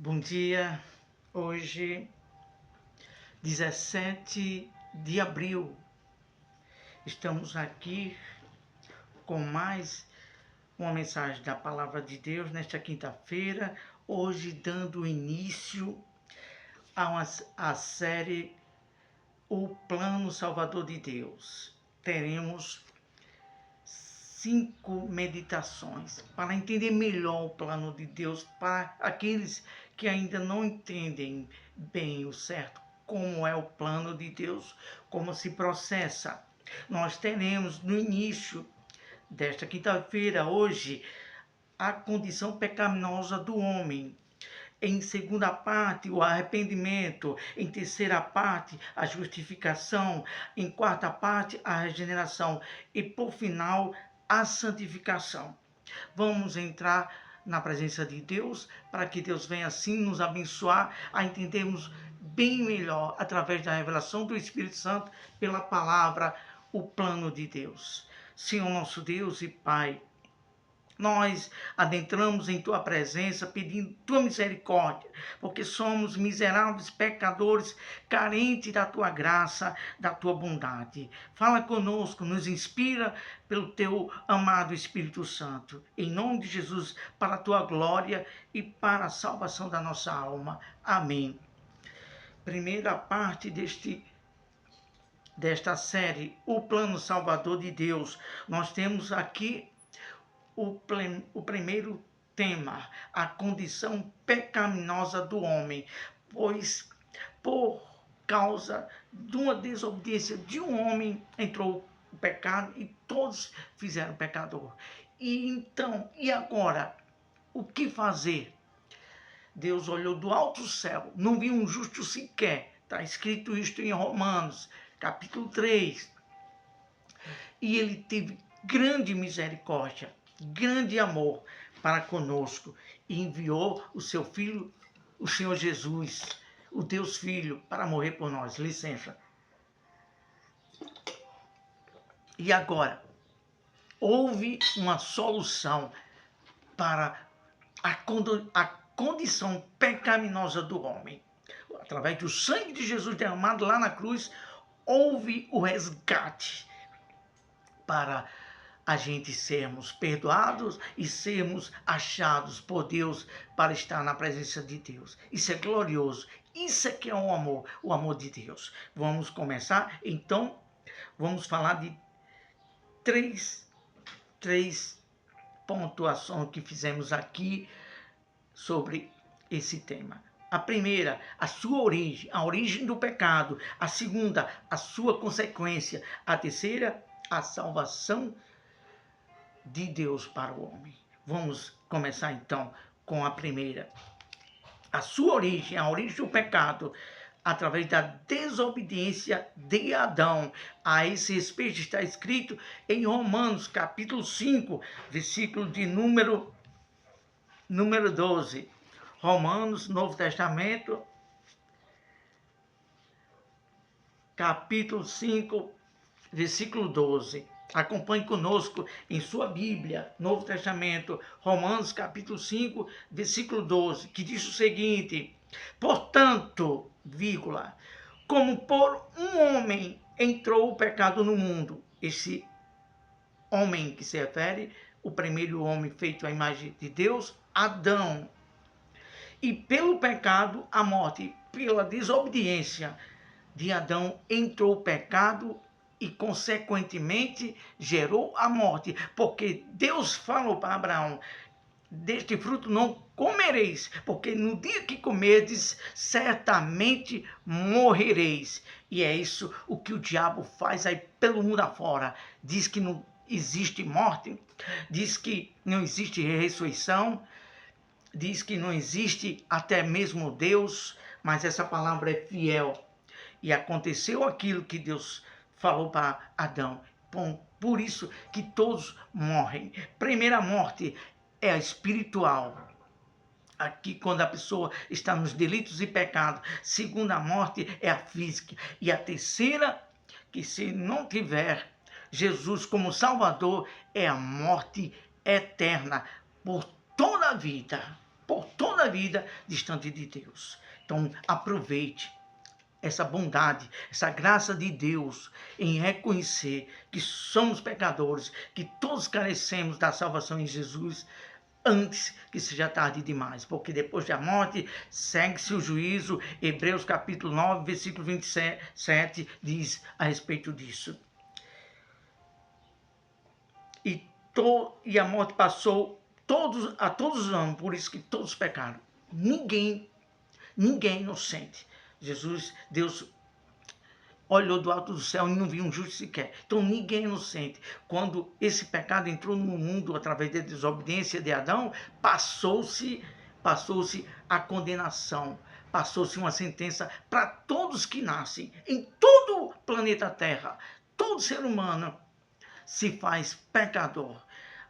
Bom dia, hoje 17 de abril, estamos aqui com mais uma mensagem da Palavra de Deus nesta quinta-feira, hoje dando início à série O Plano Salvador de Deus. Teremos 5 meditações para entender melhor o plano de Deus para aqueles que ainda não entendem bem o certo, como é o plano de Deus, como se processa. Nós teremos no início desta quinta-feira, hoje, a condição pecaminosa do homem. Em segunda parte, o arrependimento. Em terceira parte, a justificação. Em quarta parte, a regeneração. E, por final, a santificação. Vamos entrar na presença de Deus, para que Deus venha assim nos abençoar a entendermos bem melhor, através da revelação do Espírito Santo, pela palavra, o plano de Deus. Senhor nosso Deus e Pai, nós adentramos em Tua presença pedindo Tua misericórdia, porque somos miseráveis pecadores, carentes da Tua graça, da Tua bondade. Fala conosco, nos inspira pelo Teu amado Espírito Santo. Em nome de Jesus, para a Tua glória e para a salvação da nossa alma. Amém. Primeira parte desta série, O Plano Salvador de Deus. Nós temos aqui o primeiro tema, a condição pecaminosa do homem, pois por causa de uma desobediência de um homem entrou o pecado e todos fizeram pecador. E agora, o que fazer? Deus olhou do alto céu, não viu um justo sequer. Está escrito isto em Romanos, capítulo 3. E ele teve grande misericórdia, grande amor para conosco, e enviou o seu Filho, o Senhor Jesus, o Deus Filho, para morrer por nós. Licença. E agora, houve uma solução para a condição pecaminosa do homem. Através do sangue de Jesus derramado lá na cruz, houve o resgate para a gente sermos perdoados e sermos achados por Deus para estar na presença de Deus. Isso é glorioso. Isso é que é o amor de Deus. Vamos começar, então, vamos falar de três pontuações que fizemos aqui sobre esse tema. A primeira, a sua origem, a origem do pecado. A segunda, a sua consequência. A terceira, a salvação de Deus para o homem. Vamos começar então com a primeira. A sua origem, a origem do pecado, através da desobediência de Adão. A esse respeito está escrito em Romanos, capítulo 5, versículo de número 12. Romanos, Novo Testamento, capítulo 5, versículo 12. Acompanhe conosco em sua Bíblia, Novo Testamento, Romanos capítulo 5, versículo 12, que diz o seguinte: portanto, vírgula, como por um homem entrou o pecado no mundo. Esse homem que se refere, o primeiro homem feito à imagem de Deus, Adão. E pelo pecado, a morte. Pela desobediência de Adão entrou o pecado e, consequentemente, gerou a morte. Porque Deus falou para Abraão: deste fruto não comereis, porque no dia que comerdes, certamente morrereis. E é isso o que o diabo faz aí pelo mundo afora. Diz que não existe morte, diz que não existe ressurreição, diz que não existe até mesmo Deus, mas essa palavra é fiel. E aconteceu aquilo que Deus falou para Adão. Por isso que todos morrem. Primeira morte é a espiritual. Aqui, quando a pessoa está nos delitos e pecados. Segunda morte é a física. E a terceira, que se não tiver Jesus como Salvador, é a morte eterna por toda a vida. Por toda toda a vida distante de Deus. Então, aproveite essa bondade, essa graça de Deus em reconhecer que somos pecadores, que todos carecemos da salvação em Jesus, antes que seja tarde demais, porque depois da morte segue-se o juízo. Hebreus capítulo 9, versículo 27 diz a respeito disso. E a morte passou a todos os homens, por isso que todos pecaram. Ninguém é inocente. Deus olhou do alto do céu e não viu um justo sequer. Então ninguém é inocente. Quando esse pecado entrou no mundo através da desobediência de Adão, passou-se a condenação, passou-se uma sentença para todos que nascem em todo o planeta Terra. Todo ser humano se faz pecador,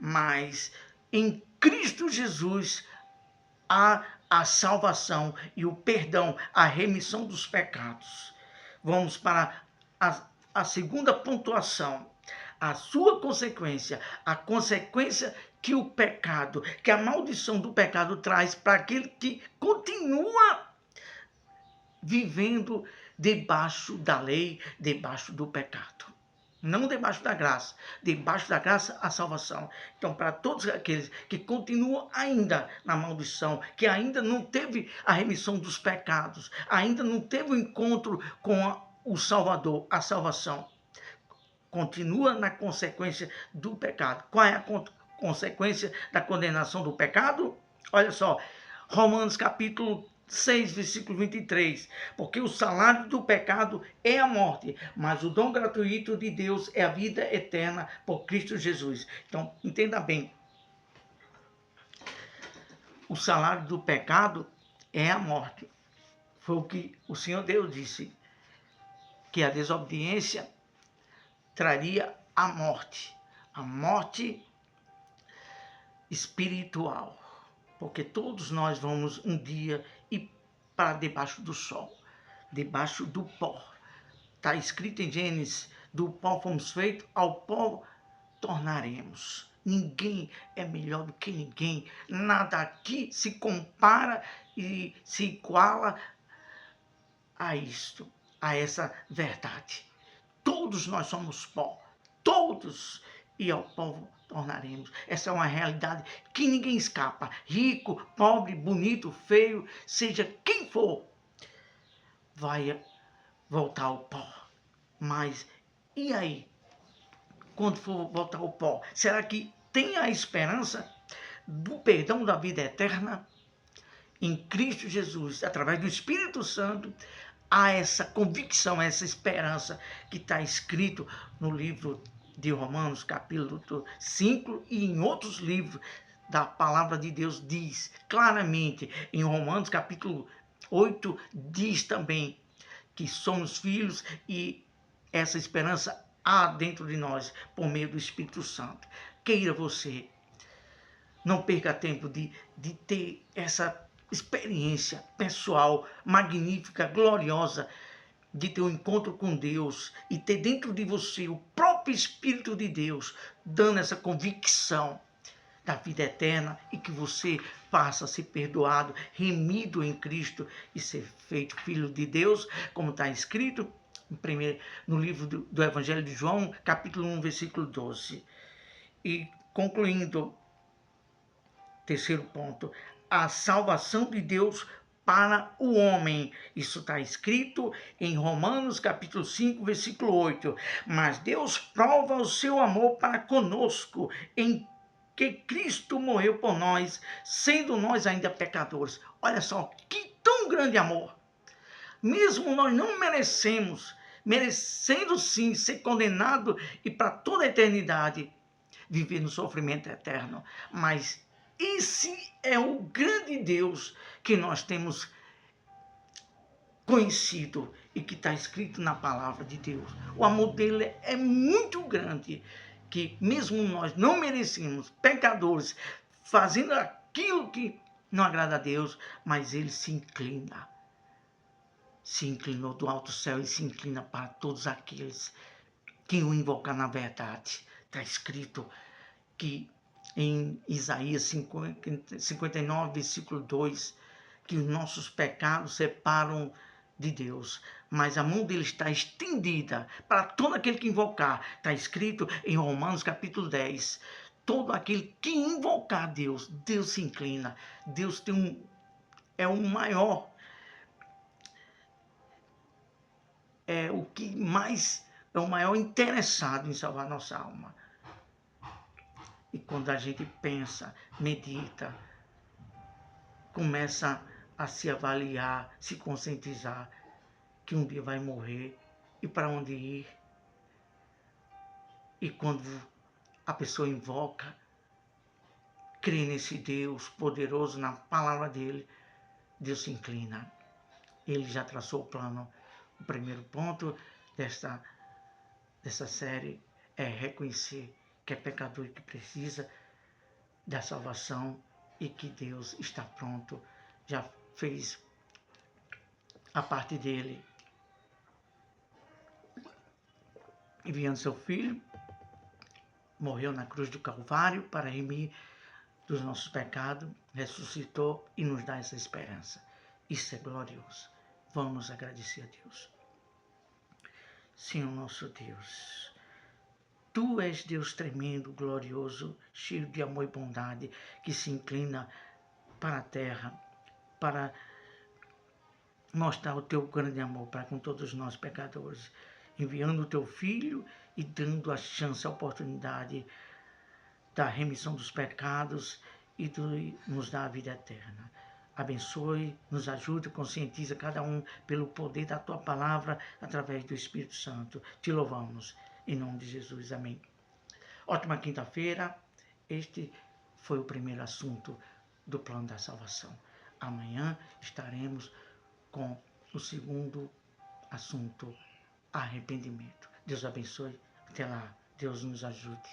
mas em Cristo Jesus há a salvação e o perdão, a remissão dos pecados. Vamos para a segunda pontuação. A sua consequência, a consequência que o pecado, que a maldição do pecado traz para aquele que continua vivendo debaixo da lei, debaixo do pecado. Não debaixo da graça. Debaixo da graça, a salvação. Então, para todos aqueles que continuam ainda na maldição, que ainda não teve a remissão dos pecados, ainda não teve o encontro com o Salvador, a salvação, continua na consequência do pecado. Qual é a consequência da condenação do pecado? Olha só, Romanos capítulo 6, versículo 23, porque o salário do pecado é a morte, mas o dom gratuito de Deus é a vida eterna por Cristo Jesus. Então, entenda bem, o salário do pecado é a morte. Foi o que o Senhor Deus disse, que a desobediência traria a morte espiritual, porque todos nós vamos um dia ir para debaixo do sol, debaixo do pó. Está escrito em Gênesis, do pó fomos feitos, ao pó tornaremos. Ninguém é melhor do que ninguém, nada aqui se compara e se iguala a isto, a essa verdade. Todos nós somos pó, todos, e ao pó tornaremos. Essa é uma realidade que ninguém escapa. Rico, pobre, bonito, feio, seja quem for, vai voltar ao pó. Mas e aí? Quando for voltar ao pó, será que tem a esperança do perdão da vida eterna? Em Cristo Jesus, através do Espírito Santo, há essa convicção, essa esperança que está escrito no livro de Romanos, capítulo 5, e em outros livros da palavra de Deus diz claramente, em Romanos, capítulo 8, diz também que somos filhos e essa esperança há dentro de nós por meio do Espírito Santo. Queira você, não perca tempo de ter essa experiência pessoal, magnífica, gloriosa, de ter um encontro com Deus e ter dentro de você o próprio Espírito de Deus, dando essa convicção da vida eterna e que você passa a ser perdoado, remido em Cristo e ser feito filho de Deus, como está escrito no livro do Evangelho de João, capítulo 1, versículo 12. E concluindo, terceiro ponto, a salvação de Deus para o homem. Isso está escrito em Romanos capítulo 5, versículo 8. Mas Deus prova o seu amor para conosco, em que Cristo morreu por nós, sendo nós ainda pecadores. Olha só, que tão grande amor. Mesmo nós não merecendo sim ser condenado e para toda a eternidade viver no sofrimento eterno. Mas esse é o grande Deus que nós temos conhecido e que está escrito na palavra de Deus. O amor dele é muito grande, que mesmo nós não merecemos, pecadores, fazendo aquilo que não agrada a Deus, mas ele se inclinou do alto céu e se inclina para todos aqueles que o invocam na verdade. Está escrito que em Isaías 59, versículo 2, que os nossos pecados separam de Deus, mas a mão dele está estendida para todo aquele que invocar. Está escrito em Romanos capítulo 10. Todo aquele que invocar Deus, Deus se inclina. Deus tem é o maior, é o maior interessado em salvar nossa alma. E quando a gente pensa, medita, começa a se avaliar, se conscientizar que um dia vai morrer e para onde ir. E quando a pessoa invoca, crê nesse Deus poderoso, na palavra dele, Deus se inclina. Ele já traçou o plano. O primeiro ponto dessa série é reconhecer que é pecador e que precisa da salvação e que Deus está pronto, já fez a parte dele, enviando seu Filho, morreu na cruz do Calvário para remir dos nossos pecados, ressuscitou e nos dá essa esperança. Isso é glorioso. Vamos agradecer a Deus. Senhor nosso Deus, Tu és Deus tremendo, glorioso, cheio de amor e bondade, que se inclina para a terra, para mostrar o Teu grande amor para com todos nós pecadores, enviando o Teu Filho e dando a chance, a oportunidade da remissão dos pecados e nos dá a vida eterna. Abençoe, nos ajude, conscientiza cada um pelo poder da Tua palavra através do Espírito Santo. Te louvamos. Em nome de Jesus. Amém. Ótima quinta-feira. Este foi o primeiro assunto do plano da salvação. Amanhã estaremos com o segundo assunto, arrependimento. Deus abençoe. Até lá. Deus nos ajude.